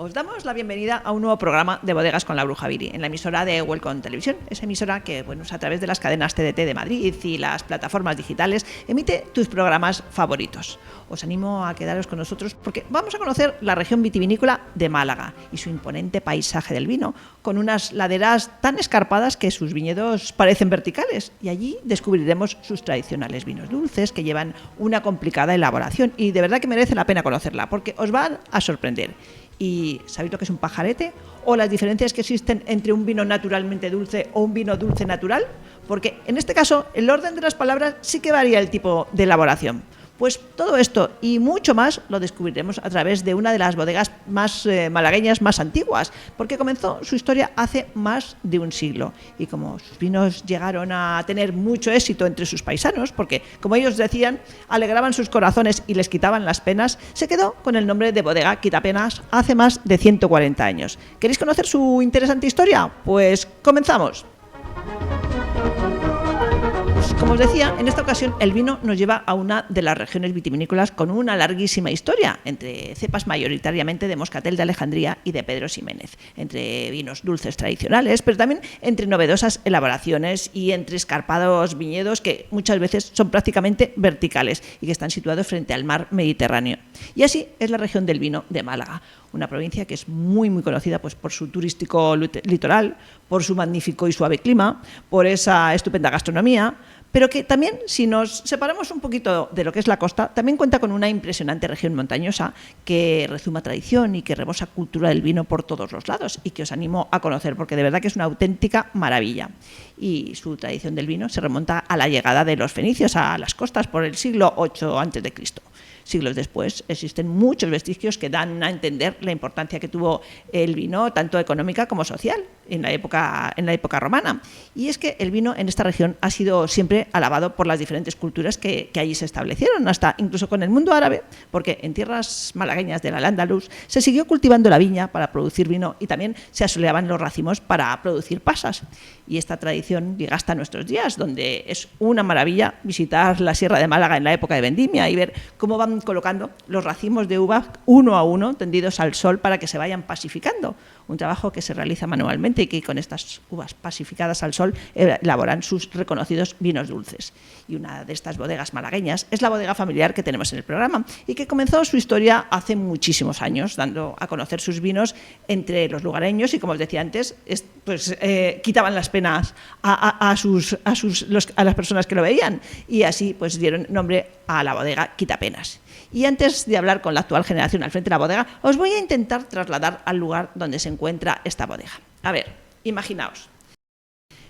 Os damos la bienvenida a un nuevo programa de Bodegas con la Bruja Viri en la emisora de Welcome Televisión, esa emisora que, bueno, a través de las cadenas TDT de Madrid y las plataformas digitales emite tus programas favoritos. Os animo a quedaros con nosotros porque vamos a conocer la región vitivinícola de Málaga y su imponente paisaje del vino, con unas laderas tan escarpadas que sus viñedos parecen verticales, y allí descubriremos sus tradicionales vinos dulces que llevan una complicada elaboración y de verdad que merece la pena conocerla porque os van a sorprender. ¿Y sabéis lo que es un pajarete? ¿O las diferencias que existen entre un vino naturalmente dulce o un vino dulce natural? Porque en este caso el orden de las palabras sí que varía el tipo de elaboración. Pues todo esto y mucho más lo descubriremos a través de una de las bodegas más malagueñas más antiguas, porque comenzó su historia hace más de un siglo. Y como sus vinos llegaron a tener mucho éxito entre sus paisanos, porque como ellos decían, alegraban sus corazones y les quitaban las penas, se quedó con el nombre de Bodega Quitapenas hace más de 140 años. ¿Queréis conocer su interesante historia? Pues comenzamos. Como os decía, en esta ocasión el vino nos lleva a una de las regiones vitivinícolas con una larguísima historia, entre cepas mayoritariamente de Moscatel de Alejandría y de Pedro Ximénez, entre vinos dulces tradicionales, pero también entre novedosas elaboraciones y entre escarpados viñedos que muchas veces son prácticamente verticales y que están situados frente al mar Mediterráneo. Y así es la región del vino de Málaga, una provincia que es muy conocida pues, por su turístico litoral, por su magnífico y suave clima, por esa estupenda gastronomía, pero que también, si nos separamos un poquito de lo que es la costa, también cuenta con una impresionante región montañosa que rezuma tradición y que rebosa cultura del vino por todos los lados y que os animo a conocer porque de verdad que es una auténtica maravilla. Y su tradición del vino se remonta a la llegada de los fenicios a las costas por el siglo VIII a.C. Siglos después existen muchos vestigios que dan a entender la importancia que tuvo el vino, tanto económica como social, en la época romana. Y es que el vino en esta región ha sido siempre alabado por las diferentes culturas que allí se establecieron, hasta incluso con el mundo árabe, porque en tierras malagueñas del Al-Ándalus se siguió cultivando la viña para producir vino y también se asoleaban los racimos para producir pasas. Y esta tradición llega hasta nuestros días, donde es una maravilla visitar la Sierra de Málaga en la época de vendimia y ver cómo van colocando los racimos de uvas uno a uno, tendidos al sol para que se vayan pasificando. Un trabajo que se realiza manualmente y que con estas uvas pasificadas al sol elaboran sus reconocidos vinos dulces. Y una de estas bodegas malagueñas es la bodega familiar que tenemos en el programa y que comenzó su historia hace muchísimos años, dando a conocer sus vinos entre los lugareños y, como os decía antes, quitaban las penas a las personas que lo veían y así pues dieron nombre a la bodega Quitapenas. Y antes de hablar con la actual generación al frente de la bodega, os voy a intentar trasladar al lugar donde se encuentra esta bodega. A ver, imaginaos.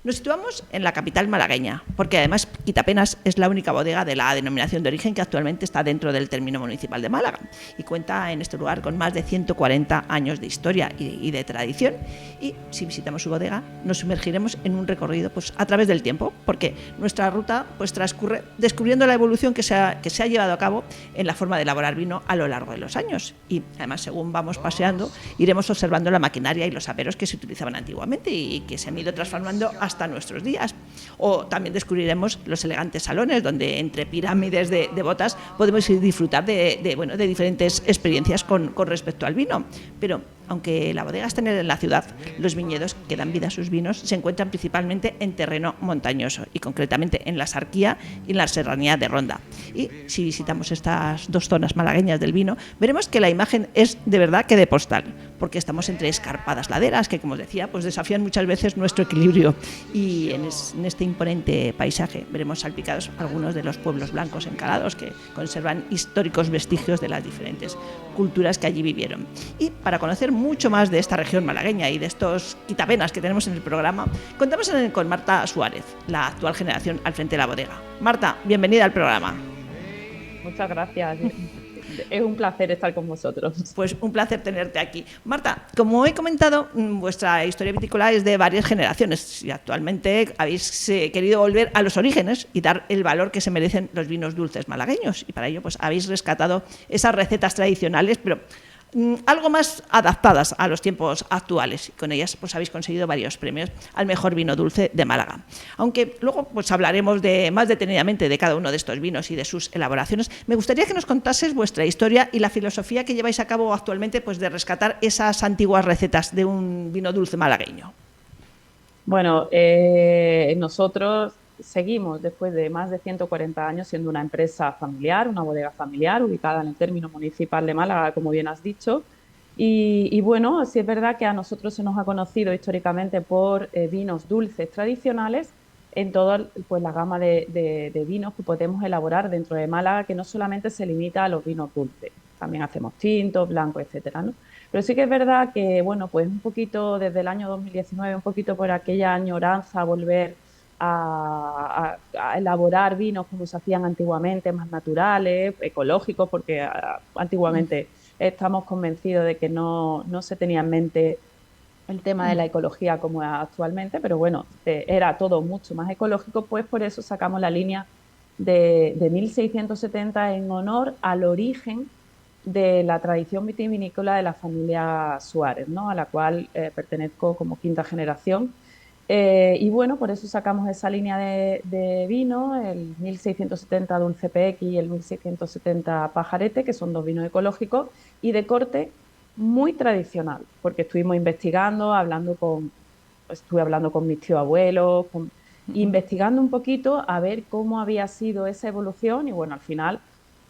Nos situamos en la capital malagueña, porque además Quitapenas es la única bodega de la denominación de origen que actualmente está dentro del término municipal de Málaga y cuenta en este lugar con más de 140 años de historia y de tradición. Y si visitamos su bodega, nos sumergiremos en un recorrido pues, a través del tiempo, porque nuestra ruta pues, transcurre descubriendo la evolución que se ha llevado a cabo en la forma de elaborar vino a lo largo de los años. Y además, según vamos paseando, iremos observando la maquinaria y los aperos que se utilizaban antiguamente y que se han ido transformando hasta nuestros días. O también descubriremos los elegantes salones donde entre pirámides de botas podemos ir disfrutar de diferentes experiencias con respecto al vino. Pero aunque la bodega está en la ciudad, los viñedos que dan vida a sus vinos se encuentran principalmente en terreno montañoso y concretamente en la Sarquía y en la Serranía de Ronda. Y si visitamos estas dos zonas malagueñas del vino, veremos que la imagen es de verdad que de postal, porque estamos entre escarpadas laderas que, como os decía, pues desafían muchas veces nuestro equilibrio. Y en este imponente paisaje veremos salpicados algunos de los pueblos blancos encalados que conservan históricos vestigios de las diferentes culturas que allí vivieron. Y para conocer mucho más de esta región malagueña y de estos quitapenas que tenemos en el programa, contamos con Marta Suárez, la actual generación al frente de la bodega. Marta, bienvenida al programa. Muchas gracias. Es un placer estar con vosotros. Pues un placer tenerte aquí. Marta, como he comentado, vuestra historia vitícola es de varias generaciones y actualmente habéis querido volver a los orígenes y dar el valor que se merecen los vinos dulces malagueños. Y para ello pues habéis rescatado esas recetas tradicionales, pero algo más adaptadas a los tiempos actuales. Y con ellas pues habéis conseguido varios premios al mejor vino dulce de Málaga. Aunque luego pues hablaremos más detenidamente de cada uno de estos vinos y de sus elaboraciones, me gustaría que nos contases vuestra historia y la filosofía que lleváis a cabo actualmente pues de rescatar esas antiguas recetas de un vino dulce malagueño. Bueno, nosotros seguimos después de más de 140 años siendo una empresa familiar, una bodega familiar ubicada en el término municipal de Málaga, como bien has dicho. Y bueno, sí es verdad que a nosotros se nos ha conocido históricamente por vinos dulces tradicionales en toda pues, la gama de vinos que podemos elaborar dentro de Málaga, que no solamente se limita a los vinos dulces, también hacemos tintos, blancos, etcétera, ¿no? Pero sí que es verdad que, bueno, pues un poquito desde el año 2019, un poquito por aquella añoranza, volver a elaborar vinos como se hacían antiguamente, más naturales, ecológicos, porque antiguamente estamos convencidos de que no se tenía en mente el tema de la ecología como es actualmente, pero bueno, era todo mucho más ecológico, pues por eso sacamos la línea de 1670 en honor al origen de la tradición vitivinícola de la familia Suárez, ¿no? A la cual pertenezco como quinta generación. Y bueno, por eso sacamos esa línea de vino, el 1670 Dulce PX y el 1670 Pajarete, que son dos vinos ecológicos y de corte muy tradicional, porque estuvimos investigando, estuve hablando con mis tíos abuelos, investigando un poquito a ver cómo había sido esa evolución y bueno, al final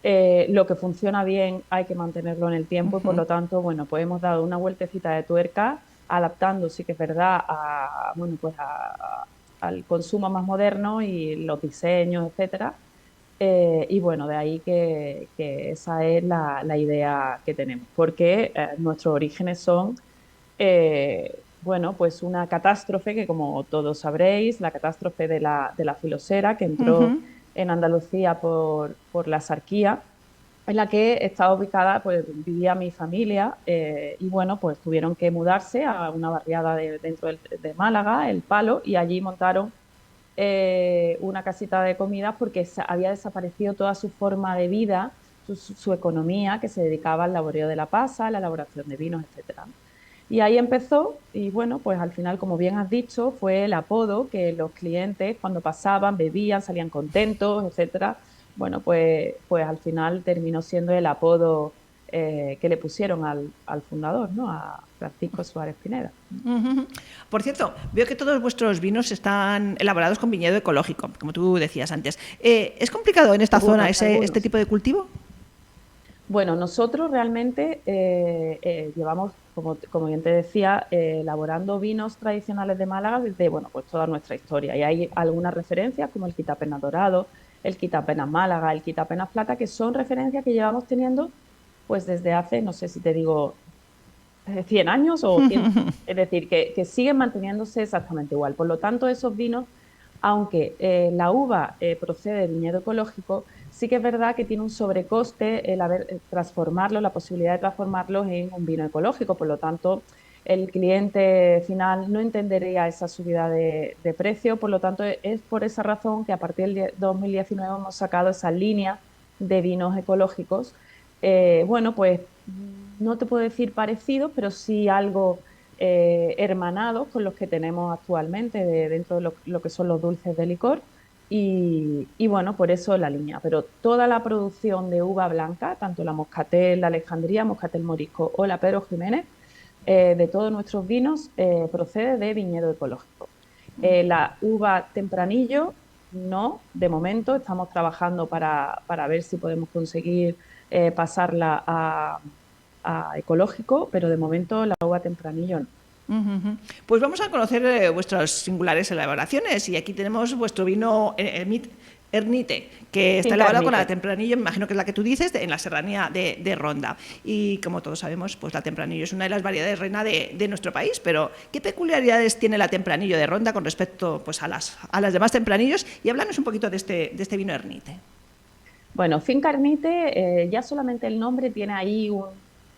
lo que funciona bien hay que mantenerlo en el tiempo y por lo tanto, bueno, pues hemos dado una vueltecita de tuerca adaptando, sí que es verdad, bueno, pues al consumo más moderno y los diseños, etcétera. Y bueno, de ahí que esa es la idea que tenemos, porque nuestros orígenes son, bueno, pues una catástrofe que como todos sabréis, la catástrofe de la filosera que entró en Andalucía por la Sarquía, en la que estaba ubicada, pues vivía mi familia y bueno, pues tuvieron que mudarse a una barriada dentro de Málaga, El Palo, y allí montaron una casita de comidas porque había desaparecido toda su forma de vida, su economía, que se dedicaba al laboreo de la pasa, a la elaboración de vinos, etcétera. Y ahí empezó, y bueno, pues al final, como bien has dicho, fue el apodo que los clientes cuando pasaban, bebían, salían contentos, etcétera. Bueno, pues al final terminó siendo el apodo que le pusieron al fundador, ¿no? A Francisco Suárez Pineda. Por cierto, veo que todos vuestros vinos están elaborados con viñedo ecológico, como tú decías antes. ¿Es complicado en esta zona este tipo de cultivo? Bueno, nosotros realmente llevamos, como bien te decía, elaborando vinos tradicionales de Málaga desde, bueno, pues toda nuestra historia. Y hay algunas referencias como el Quitapenas Dorado, el Quitapenas Málaga, el Quitapenas Plata, que son referencias que llevamos teniendo pues desde hace, no sé si te digo, 100 años o 100, es decir, que siguen manteniéndose exactamente igual. Por lo tanto, esos vinos, aunque la uva procede de viñedo ecológico, sí que es verdad que tiene un sobrecoste el transformarlo, la posibilidad de transformarlos en un vino ecológico. Por lo tanto, el cliente final no entendería esa subida de precio. Por lo tanto, es por esa razón que a partir del 2019 hemos sacado esa línea de vinos ecológicos. Bueno, pues no te puedo decir parecido, pero sí algo hermanados con los que tenemos actualmente dentro de lo que son los dulces de licor. Y bueno, por eso la línea. Pero toda la producción de uva blanca, tanto la Moscatel, la Alejandría, Moscatel Morisco o la Pedro Jiménez, de todos nuestros vinos, procede de viñedo ecológico. La uva tempranillo, no, de momento estamos trabajando para ver si podemos conseguir pasarla a ecológico, pero de momento la uva tempranillo no. Pues vamos a conocer vuestras singulares elaboraciones y aquí tenemos vuestro vino Ernite, que está elaborado con la tempranillo, me imagino que es la que tú dices, en la serranía de Ronda. Y como todos sabemos, pues la tempranillo es una de las variedades reina de nuestro país, pero ¿qué peculiaridades tiene la tempranillo de Ronda con respecto pues, a las demás tempranillos? Y háblanos un poquito de este vino Ernite. Bueno, Finca Ernite, ya solamente el nombre tiene ahí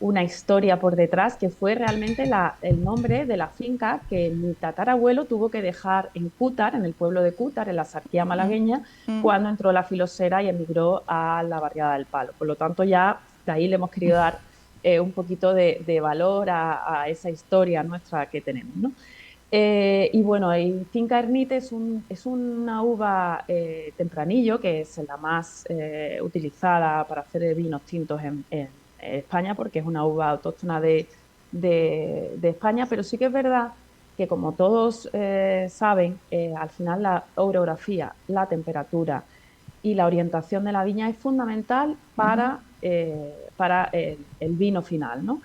una historia por detrás, que fue realmente el nombre de la finca que mi tatarabuelo tuvo que dejar en Cútar, en el pueblo de Cútar, en la Sarquía malagueña, cuando entró la filosera y emigró a la barriada del Palo. Por lo tanto, ya de ahí le hemos querido dar un poquito de valor a esa historia nuestra que tenemos, ¿no? Y bueno, el Finca Ernite es una uva tempranillo, que es la más utilizada para hacer vinos tintos en España, porque es una uva autóctona de España, pero sí que es verdad que, como todos saben, al final la orografía, la temperatura y la orientación de la viña es fundamental para el vino final, ¿no?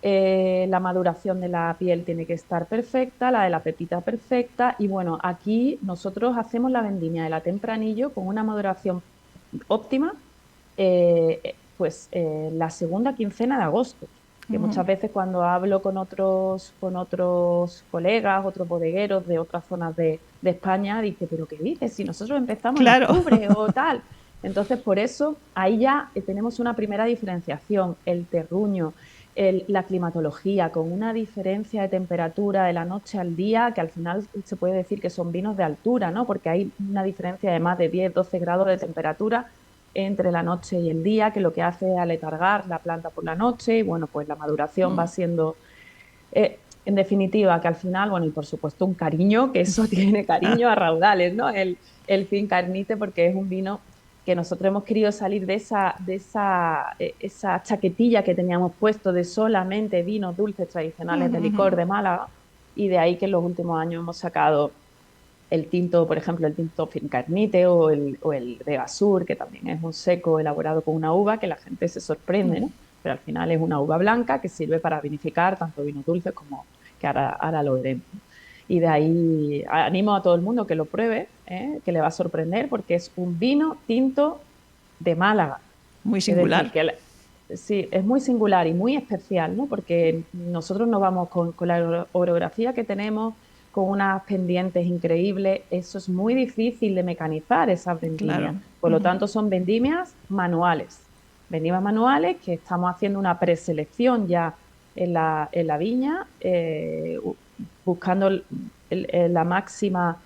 La maduración de la piel tiene que estar perfecta, la de la pepita perfecta, y bueno, aquí nosotros hacemos la vendimia de la tempranillo con una maduración óptima, la segunda quincena de agosto, que muchas veces cuando hablo con otros colegas, otros bodegueros de otras zonas de España, dice, pero ¿qué dices? Si nosotros empezamos en Claro. octubre o tal. Entonces, por eso, ahí ya tenemos una primera diferenciación, el terruño, la climatología, con una diferencia de temperatura de la noche al día, que al final se puede decir que son vinos de altura, ¿no? Porque hay una diferencia de más de 10, 12 grados de temperatura entre la noche y el día, que lo que hace es aletargar la planta por la noche, y bueno, pues la maduración va siendo, en definitiva, que al final, bueno, y por supuesto un cariño, que eso tiene cariño a raudales, ¿no? El Finca Ernite, porque es un vino que nosotros hemos querido salir esa chaquetilla que teníamos puesto de solamente vinos dulces tradicionales de licor de Málaga, y de ahí que en los últimos años hemos sacado el tinto, por ejemplo, el tinto Finca Ernite o el Vega Sur, que también es un seco elaborado con una uva que la gente se sorprende, ¿no? Pero al final es una uva blanca que sirve para vinificar tanto vinos dulces como que ahora lo veremos. Y de ahí animo a todo el mundo que lo pruebe, que le va a sorprender, porque es un vino tinto de Málaga. Muy Es decir, singular. sí, es muy singular y muy especial, ¿no? Porque nosotros nos vamos con la orografía que tenemos, con unas pendientes increíbles. Eso es muy difícil de mecanizar, esas Claro. vendimias. Por lo tanto, son vendimias manuales. Vendimias manuales que estamos haciendo una preselección ya en la viña, buscando la máxima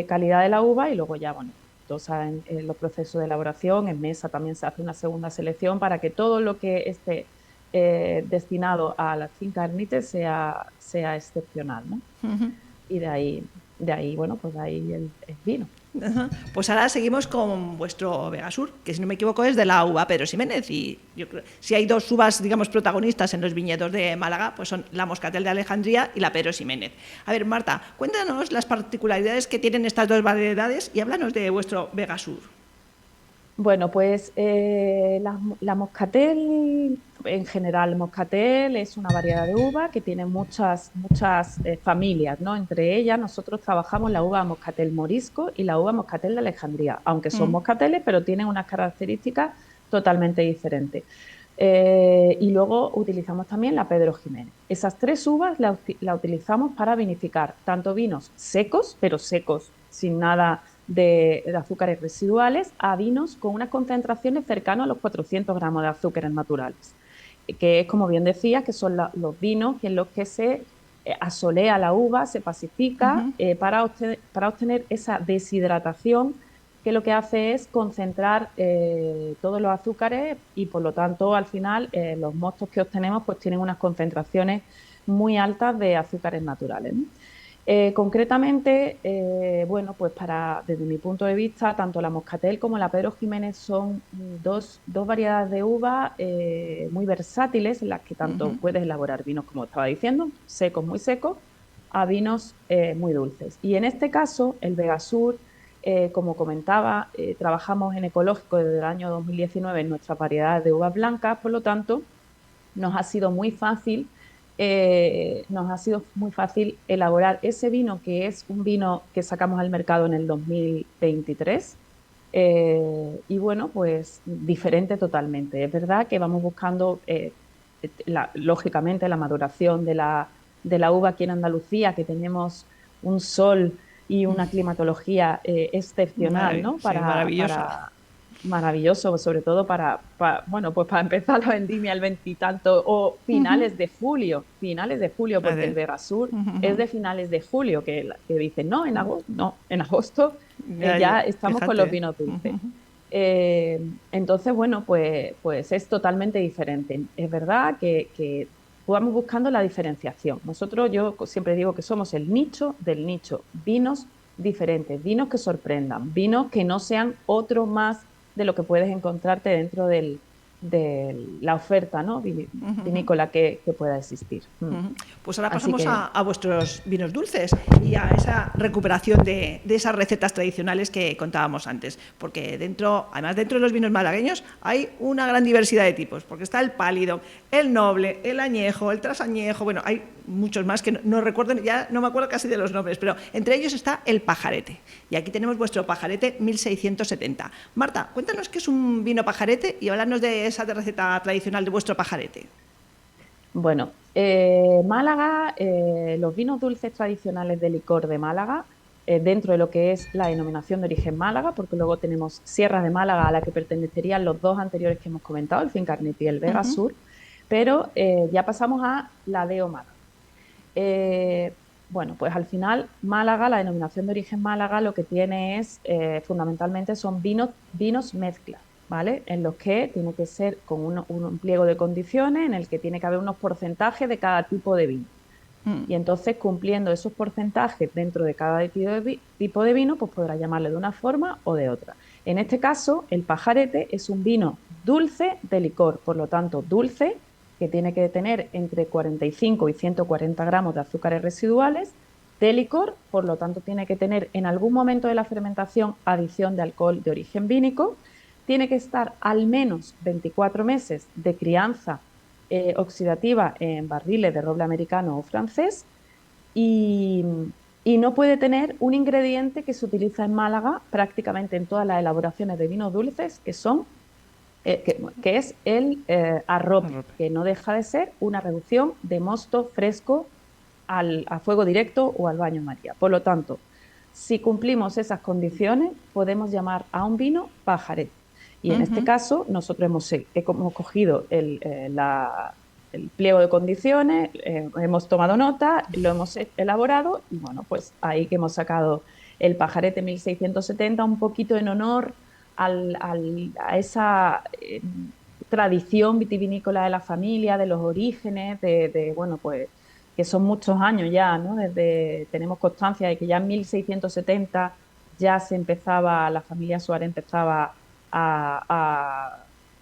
calidad de la uva, y luego ya, bueno, en los procesos de elaboración, en mesa también se hace una segunda selección para que todo lo que esté destinado a la finca Ernite sea excepcional, ¿no? Y de ahí, bueno, pues de ahí el vino. Ajá. Pues ahora seguimos con vuestro Vegasur, que si no me equivoco es de la uva Pedro Ximénez, y yo creo si hay dos uvas, digamos, protagonistas en los viñedos de Málaga, pues son la Moscatel de Alejandría y la Pedro Ximénez. A ver, Marta, cuéntanos las particularidades que tienen estas dos variedades y háblanos de vuestro Vegasur. Bueno, pues la moscatel, en general, moscatel es una variedad de uva que tiene muchas familias, ¿no? Entre ellas, nosotros trabajamos la uva moscatel morisco y la uva moscatel de Alejandría, aunque son moscateles, pero tienen unas características totalmente diferentes. Y luego utilizamos también la Pedro Jiménez. Esas tres uvas la utilizamos para vinificar tanto vinos secos, pero secos, sin nada de azúcares residuales, a vinos con unas concentraciones cercanas a los 400 gramos de azúcares naturales, que es, como bien decía, que son los vinos en los que se asolea la uva, se pacifica para obtener esa deshidratación, que lo que hace es concentrar todos los azúcares, y por lo tanto al final los mostos que obtenemos pues tienen unas concentraciones muy altas de azúcares naturales, ¿no? Concretamente, bueno, pues desde mi punto de vista, tanto la Moscatel como la Pedro Jiménez son dos variedades de uva muy versátiles, en las que tanto puedes elaborar vinos, como estaba diciendo, secos, muy secos, a vinos muy dulces. Y en este caso, el Vegasur, como comentaba, trabajamos en ecológico desde el año 2019 en nuestras variedades de uvas blancas, por lo tanto, nos ha sido muy fácil elaborar ese vino, que es un vino que sacamos al mercado en el 2023. Y bueno, pues diferente totalmente. Es verdad que vamos buscando, lógicamente, la maduración de la uva aquí en Andalucía, que tenemos un sol y una climatología excepcional, ¿no? Sí, maravillosa. Maravilloso, sobre todo bueno, pues para empezar la vendimia el veintitanto o finales de julio, porque el Vegasur es de finales de julio, que dicen, no, en agosto, no, en agosto Ya, ya estamos con los fíjate. vinos dulces. Entonces, bueno, pues es totalmente diferente. Es verdad que vamos buscando la diferenciación. Nosotros, yo siempre digo que somos el nicho del nicho. Vinos diferentes, vinos que sorprendan, vinos que no sean otro más de lo que puedes encontrarte dentro de la oferta, ¿no? Vinícola que pueda existir. Ujú. Pues ahora Así pasamos que, a vuestros vinos dulces y a esa recuperación de esas recetas tradicionales que contábamos antes, porque además dentro de los vinos malagueños hay una gran diversidad de tipos, porque está el pálido, el noble, el añejo, el trasañejo, bueno, hay muchos más que no recuerdo, ya no me acuerdo casi de los nombres, pero entre ellos está el pajarete. Y aquí tenemos vuestro pajarete 1670. Marta, cuéntanos qué es un vino pajarete y háblanos de esa receta tradicional de vuestro pajarete. bueno, Málaga, los vinos dulces tradicionales de licor de Málaga, dentro de lo que es la denominación de origen Málaga, porque luego tenemos Sierra de Málaga, a la que pertenecerían los dos anteriores que hemos comentado, el Fincarniti y el Vega Ujú. Sur, pero ya pasamos a la DEO Málaga. Eh, bueno, pues al final Málaga, la denominación de origen Málaga, lo que tiene es fundamentalmente son vinos mezcla, ¿vale? En los que tiene que ser con un pliego de condiciones en el que tiene que haber unos porcentajes de cada tipo de vino. Y entonces, cumpliendo esos porcentajes dentro de cada tipo de vino, pues podrá llamarle de una forma o de otra. En este caso, el pajarete es un vino dulce de licor, por lo tanto, dulce, que tiene que tener entre 45 y 140 gramos de azúcares residuales, de licor, por lo tanto, tiene que tener en algún momento de la fermentación adición de alcohol de origen vínico, tiene que estar al menos 24 meses de crianza oxidativa en barriles de roble americano o francés y, y no puede tener un ingrediente que se utiliza en Málaga prácticamente en todas las elaboraciones de vinos dulces, que es el arrope, Arrope. que no deja de ser una reducción de mosto fresco a fuego directo o al baño María. Por lo tanto, si cumplimos esas condiciones, podemos llamar a un vino pajarete. Y en este Ujú. caso, nosotros hemos cogido el pliego de condiciones, hemos tomado nota, lo hemos elaborado y bueno, pues ahí que hemos sacado el pajarete 1670, un poquito en honor a esa tradición vitivinícola de la familia, de los orígenes, bueno, pues que son muchos años ya, ¿no? Tenemos constancia de que ya en 1670 ya la familia Suárez empezaba a,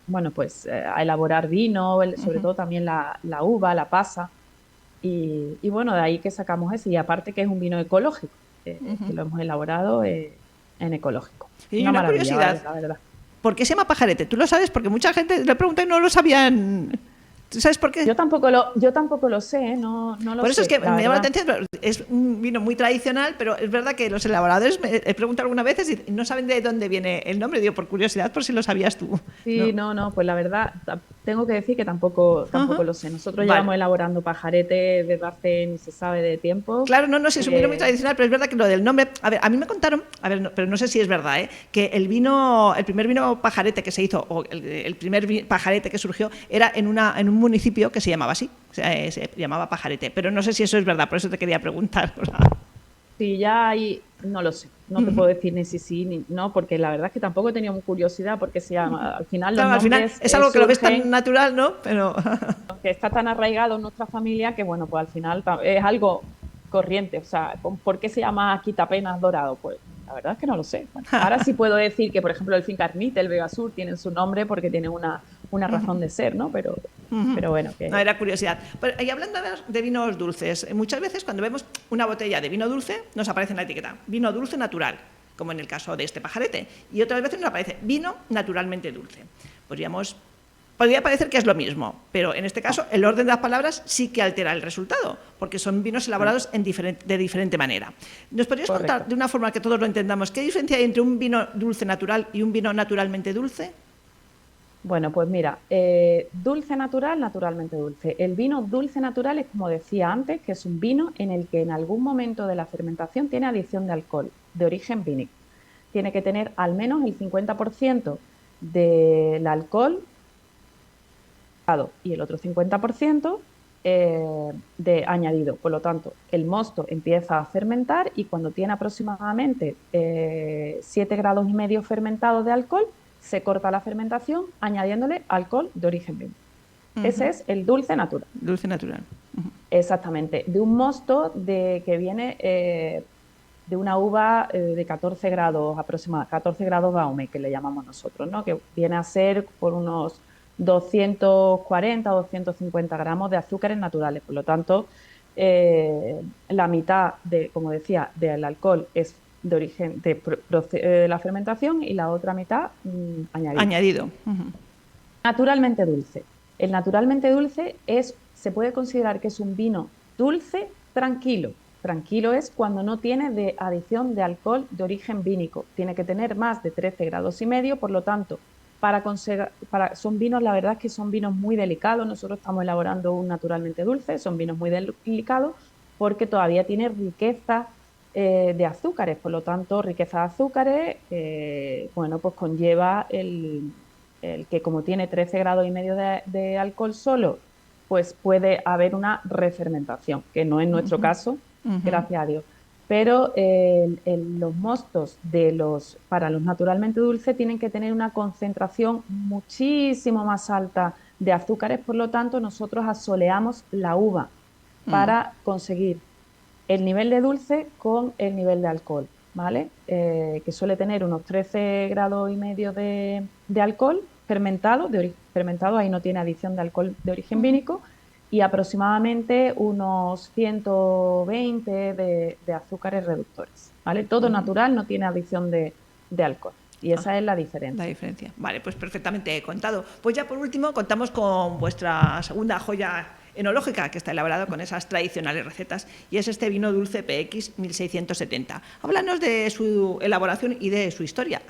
bueno, pues a elaborar vino, sobre todo también la uva, la pasa, y bueno, de ahí que sacamos ese, y aparte que es un vino ecológico, que lo hemos elaborado en ecológico. Y Una una maravilla, curiosidad, vale, la verdad. ¿por qué se llama pajarete? ¿Tú lo sabes? Porque mucha gente le pregunta y no lo sabían. ¿Tú sabes por qué? Yo tampoco lo sé, no lo Por eso es sé, que la me llama la verdad. atención, es un vino muy tradicional, pero es verdad que los elaboradores me he preguntado algunas veces y no saben de dónde viene el nombre. Digo, por curiosidad, por si lo sabías tú. Sí, ¿No? no, pues la verdad, tengo que decir que tampoco Ajá. lo sé. Nosotros Vale. llevamos elaborando pajarete desde hace ni se sabe de tiempo. Claro, no, sí, es un vino muy Eh, tradicional, pero es verdad que lo del nombre. A ver, a mí me contaron, a ver, pero no sé si es verdad, que el primer vino pajarete que se hizo, o el primer pajarete que surgió, era en un municipio que se llamaba así, se llamaba Pajarete, pero no sé si eso es verdad, por eso te quería preguntar. Sí, ya ahí no lo sé. No te puedo decir ni si sí ni no, porque la verdad es que tampoco he tenido curiosidad, porque al final los Claro, al final nombres es algo que lo ves tan surgen, natural, ¿no? Pero que está tan arraigado en nuestra familia que, bueno, pues al final es algo corriente. O sea, ¿por qué se llama quitapenas dorado? Pues la verdad es que no lo sé. Bueno, ahora sí puedo decir que, por ejemplo, el Fincarnit, el Vega Sur, tienen su nombre porque tienen una razón de ser, ¿no? Pero bueno, no, que era curiosidad. Y hablando de vinos dulces, muchas veces cuando vemos una botella de vino dulce nos aparece en la etiqueta vino dulce natural, como en el caso de este pajarete, y otras veces nos aparece vino naturalmente dulce. Podría parecer que es lo mismo, pero en este caso el orden de las palabras sí que altera el resultado, porque son vinos bueno, elaborados de diferente manera. ¿Nos podrías contar correcto. de una forma que todos lo entendamos qué diferencia hay entre un vino dulce natural y un vino naturalmente dulce? Bueno, pues mira, dulce natural, naturalmente dulce. El vino dulce natural es, como decía antes, que es un vino en el que en algún momento de la fermentación tiene adición de alcohol de origen vínico. Tiene que tener al menos el 50% del alcohol y el otro 50% de añadido. Por lo tanto, el mosto empieza a fermentar y cuando tiene aproximadamente 7,5 grados fermentados de alcohol, se corta la fermentación añadiéndole alcohol de origen vínico. Ese es el dulce natural. Dulce natural. Exactamente, de un mosto que viene de una uva de 14 grados aproximadamente, 14 grados Baume, que le llamamos nosotros, ¿no? Que viene a ser por unos 240 o 250 gramos de azúcares naturales. Por lo tanto, la mitad como decía, del alcohol es de origen de la fermentación y la otra mitad Añadido. Naturalmente dulce. El naturalmente dulce se puede considerar que es un vino dulce tranquilo. Tranquilo es cuando no tiene de adición de alcohol de origen vínico. Tiene que tener más de 13 grados y medio, por lo tanto, son vinos, la verdad es que son vinos muy delicados. Nosotros estamos elaborando un naturalmente dulce, son vinos muy delicados porque todavía tiene riqueza de azúcares, por lo tanto, riqueza de azúcares, bueno, pues conlleva el que como tiene 13 grados y medio de alcohol solo, pues puede haber una refermentación, que no es nuestro caso, gracias a Dios. Pero los mostos para los naturalmente dulces tienen que tener una concentración muchísimo más alta de azúcares, por lo tanto nosotros asoleamos la uva para conseguir el nivel de dulce con el nivel de alcohol, ¿vale? Que suele tener unos 13 grados y medio de alcohol fermentado, fermentado, ahí no tiene adición de alcohol de origen vínico, y aproximadamente unos 120 de azúcares reductores, ¿vale? Todo natural, no tiene adición de alcohol. Y esa es la diferencia. La diferencia. Vale, pues perfectamente contado. Pues ya por último contamos con vuestra segunda joya enológica, que está elaborado con esas tradicionales recetas, y es este vino dulce PX 1670. Háblanos de su elaboración y de su historia.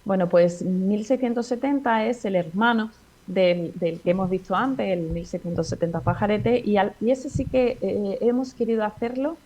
Bueno, pues 1670 es el hermano del que hemos visto antes, el 1670 Pajarete, y ese sí que hemos querido hacerlo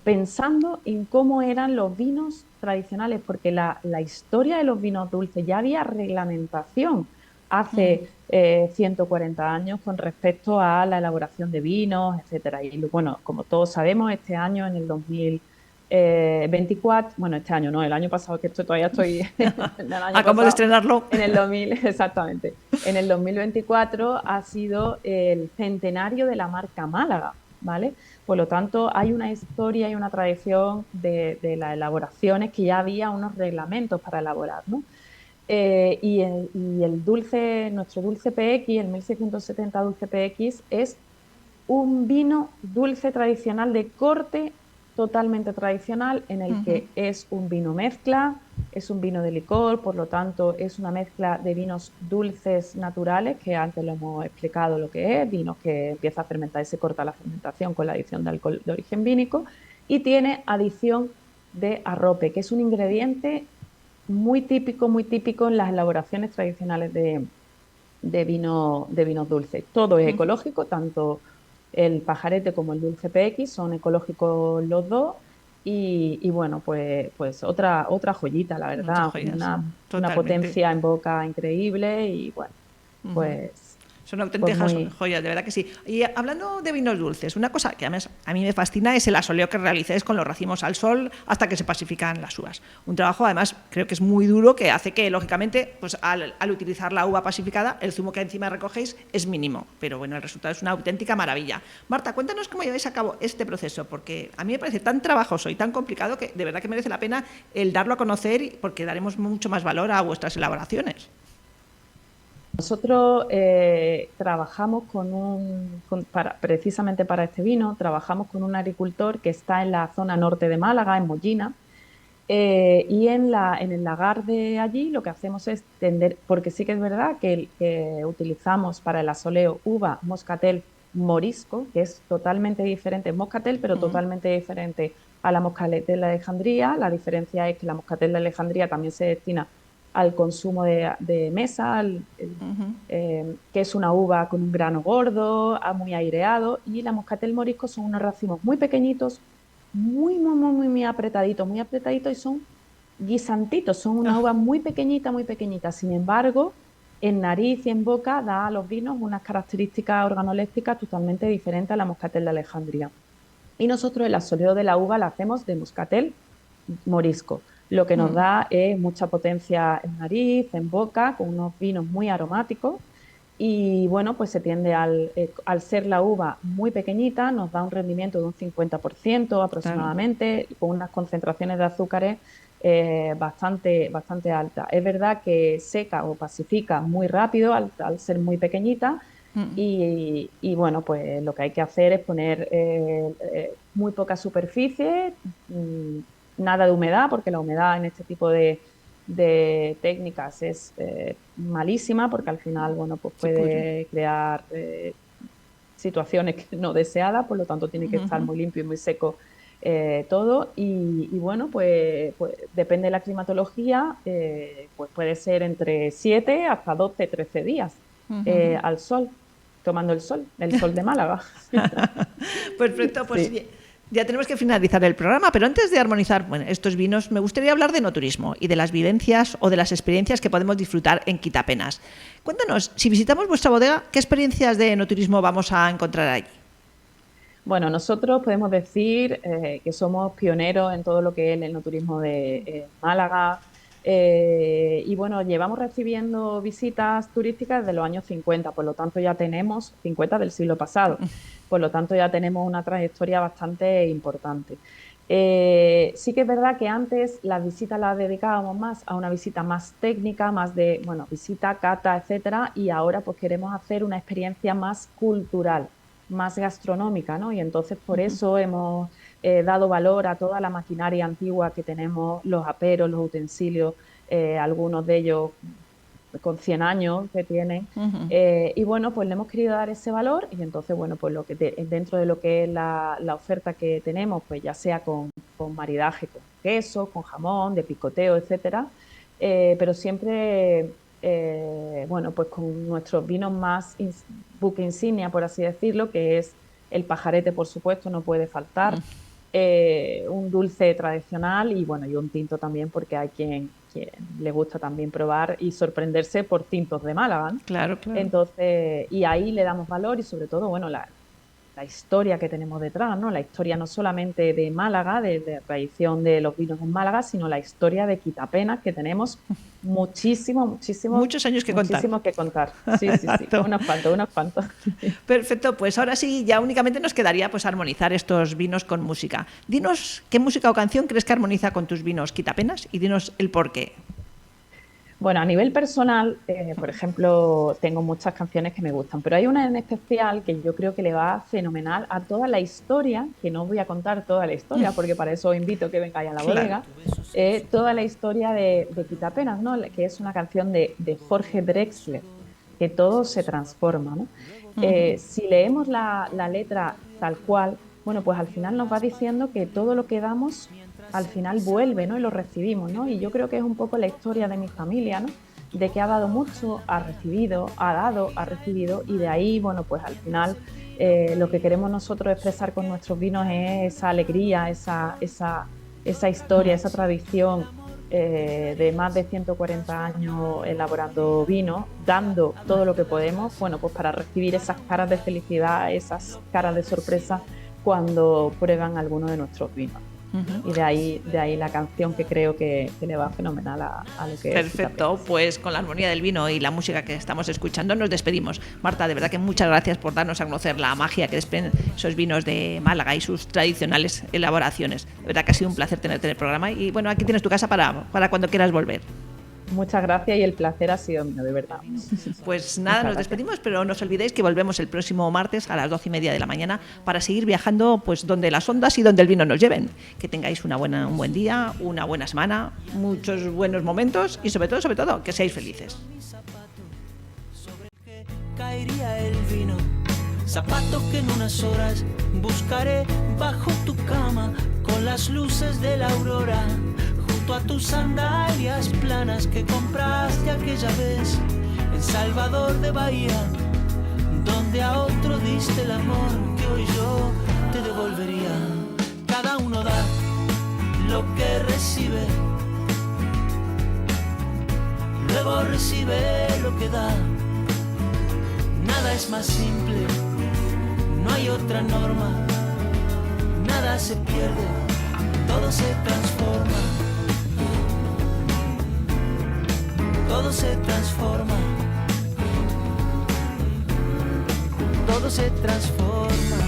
pensando en cómo eran los vinos tradicionales, porque la historia de los vinos dulces, ya había reglamentación hace 140 años con respecto a la elaboración de vinos, etcétera. Y bueno, como todos sabemos, este año, en el 2024, bueno, este año no, el año pasado, que todavía estoy en el año Acabamos de estrenarlo. En el 2000, exactamente. En el 2024 ha sido el centenario de la marca Málaga, ¿vale? Por lo tanto, hay una historia y una tradición de las elaboraciones que ya había unos reglamentos para elaborar, ¿no? Y el dulce, nuestro dulce PX, el 1670 dulce PX, es un vino dulce tradicional de corte totalmente tradicional, en el que es un vino mezcla, es un vino de licor, por lo tanto es una mezcla de vinos dulces naturales, que antes lo hemos explicado lo que es, vinos que empieza a fermentar y se corta la fermentación con la adición de alcohol de origen vínico, y tiene adición de arrope, que es un ingrediente muy típico en las elaboraciones tradicionales de vinos dulces. Todo es ecológico, tanto el pajarete como el dulce PX son ecológicos los dos. Y bueno, pues otra joyita, la verdad, una potencia en boca increíble y bueno, pues... Son auténticas joyas, de verdad que sí. Y hablando de vinos dulces, una cosa que además a mí me fascina es el asoleo que realicéis con los racimos al sol hasta que se pacifican las uvas. Un trabajo, además, creo que es muy duro, que hace que, lógicamente, pues al utilizar la uva pacificada, el zumo que encima recogéis es mínimo. Pero bueno, el resultado es una auténtica maravilla. Marta, cuéntanos cómo lleváis a cabo este proceso, porque a mí me parece tan trabajoso y tan complicado que de verdad que merece la pena el darlo a conocer, porque daremos mucho más valor a vuestras elaboraciones. Nosotros trabajamos precisamente para este vino, trabajamos con un agricultor que está en la zona norte de Málaga, en Mollina, y en el lagar de allí lo que hacemos es tender, porque sí que es verdad que utilizamos para el asoleo uva moscatel morisco, que es totalmente diferente, es moscatel, pero totalmente diferente a la moscatel de Alejandría. La diferencia es que la moscatel de Alejandría también se destina al consumo de mesa, que es una uva con un grano gordo, muy aireado, y la moscatel morisco son unos racimos muy pequeñitos, muy apretaditos, y son guisantitos, son una uva muy pequeñita. Sin embargo, en nariz y en boca da a los vinos unas características organolépticas totalmente diferentes a la moscatel de Alejandría. Y nosotros el asoleo de la uva la hacemos de moscatel morisco. lo que nos da es mucha potencia en nariz, en boca, con unos vinos muy aromáticos. Y bueno, pues se tiende al ser la uva muy pequeñita, nos da un rendimiento de un 50% Claro. aproximadamente, con unas concentraciones de azúcares bastante altas. Es verdad que seca o pacifica muy rápido al ser muy pequeñita. Y bueno, pues lo que hay que hacer es poner muy poca superficie, nada de humedad, porque la humedad en este tipo de técnicas es malísima, porque al final, bueno, pues Se pudre. puede crear situaciones no deseadas, por lo tanto tiene que estar muy limpio y muy seco todo. Y bueno, pues depende de la climatología, pues puede ser entre 7 hasta 12, 13 días al sol, tomando el sol de Málaga. Perfecto, pues Sí. ya tenemos que finalizar el programa, pero antes de armonizar, bueno, estos vinos, me gustaría hablar de enoturismo y de las vivencias o de las experiencias que podemos disfrutar en Quitapenas. Cuéntanos, si visitamos vuestra bodega, ¿qué experiencias de enoturismo vamos a encontrar allí? Bueno, nosotros podemos decir que somos pioneros en todo lo que es el enoturismo de Málaga. Y bueno, llevamos recibiendo visitas turísticas desde los años 50, por lo tanto ya tenemos 50 del siglo pasado, por lo tanto ya tenemos una trayectoria bastante importante. Sí que es verdad que antes las visitas las dedicábamos más a una visita más técnica, más de, bueno, visita, cata, etcétera, y ahora pues queremos hacer una experiencia más cultural, más gastronómica, ¿no? Y entonces por eso hemos dado valor a toda la maquinaria antigua que tenemos, los aperos, los utensilios, algunos de ellos con 100 años que tienen. Y bueno, pues le hemos querido dar ese valor y entonces, bueno, pues dentro de lo que es la oferta que tenemos, pues ya sea con maridaje, con queso, con jamón, de picoteo, etcétera, pero siempre, bueno, pues con nuestros vinos más buque insignia, por así decirlo, que es el pajarete, por supuesto, no puede faltar, un dulce tradicional y bueno, y un tinto también, porque hay quien le gusta también probar y sorprenderse por tintos de Málaga, ¿no? Claro, claro. Entonces, y ahí le damos valor y sobre todo, bueno, la historia que tenemos detrás, ¿no? La historia no solamente de Málaga, de tradición de los vinos en Málaga, sino la historia de Quitapenas, que tenemos Muchos años que contar. muchísimo que contar. Sí, sí, sí, Exacto. unos cuantos, unos cuantos. Perfecto, pues ahora sí, ya únicamente nos quedaría pues armonizar estos vinos con música. Dinos qué música o canción crees que armoniza con tus vinos Quitapenas y dinos el por qué. Bueno, a nivel personal, por ejemplo, tengo muchas canciones que me gustan, pero hay una en especial que yo creo que le va fenomenal a toda la historia, que no voy a contar toda la historia, porque para eso os invito a que vengáis a la Claro. bodega, toda la historia de Quitapenas, ¿no? Que es una canción de Jorge Drexler, que todo se transforma, ¿no? Si leemos la letra tal cual, bueno, pues al final nos va diciendo que todo lo que damos al final vuelve, ¿no? Y lo recibimos, ¿no? Y yo creo que es un poco la historia de mi familia, ¿no? De que ha dado mucho, ha recibido, ha dado, ha recibido, y de ahí, bueno, pues al final lo que queremos nosotros expresar con nuestros vinos es esa alegría, esa historia, esa tradición de más de 140 años elaborando vino, dando todo lo que podemos, bueno, pues para recibir esas caras de felicidad, esas caras de sorpresa cuando prueban alguno de nuestros vinos. Y de ahí la canción que creo que le va fenomenal a lo que es Perfecto, Quitapenas. pues con la armonía del vino y la música que estamos escuchando nos despedimos. Marta, de verdad que muchas gracias por darnos a conocer la magia que desprenden esos vinos de Málaga y sus tradicionales elaboraciones. De verdad que ha sido un placer tenerte en el programa y bueno, aquí tienes tu casa para cuando quieras volver. Muchas gracias y el placer ha sido mío, de verdad. Pues nada, Muchas nos gracias. despedimos, pero no os olvidéis que volvemos el próximo martes a las 12:30 de la mañana para seguir viajando pues donde las ondas y donde el vino nos lleven. Que tengáis un buen día, una buena semana, muchos buenos momentos y sobre todo, que seáis felices. Caería el vino, zapato que en unas horas buscaré bajo tu cama con las luces de la aurora, junto a tus sandalias planas que compraste aquella vez en Salvador de Bahía, donde a otro diste el amor que hoy yo te devolvería. Cada uno da lo que recibe, luego recibe lo que da. Nada es más simple, no hay otra norma, nada se pierde, todo se transforma. todo se transforma, todo se transforma.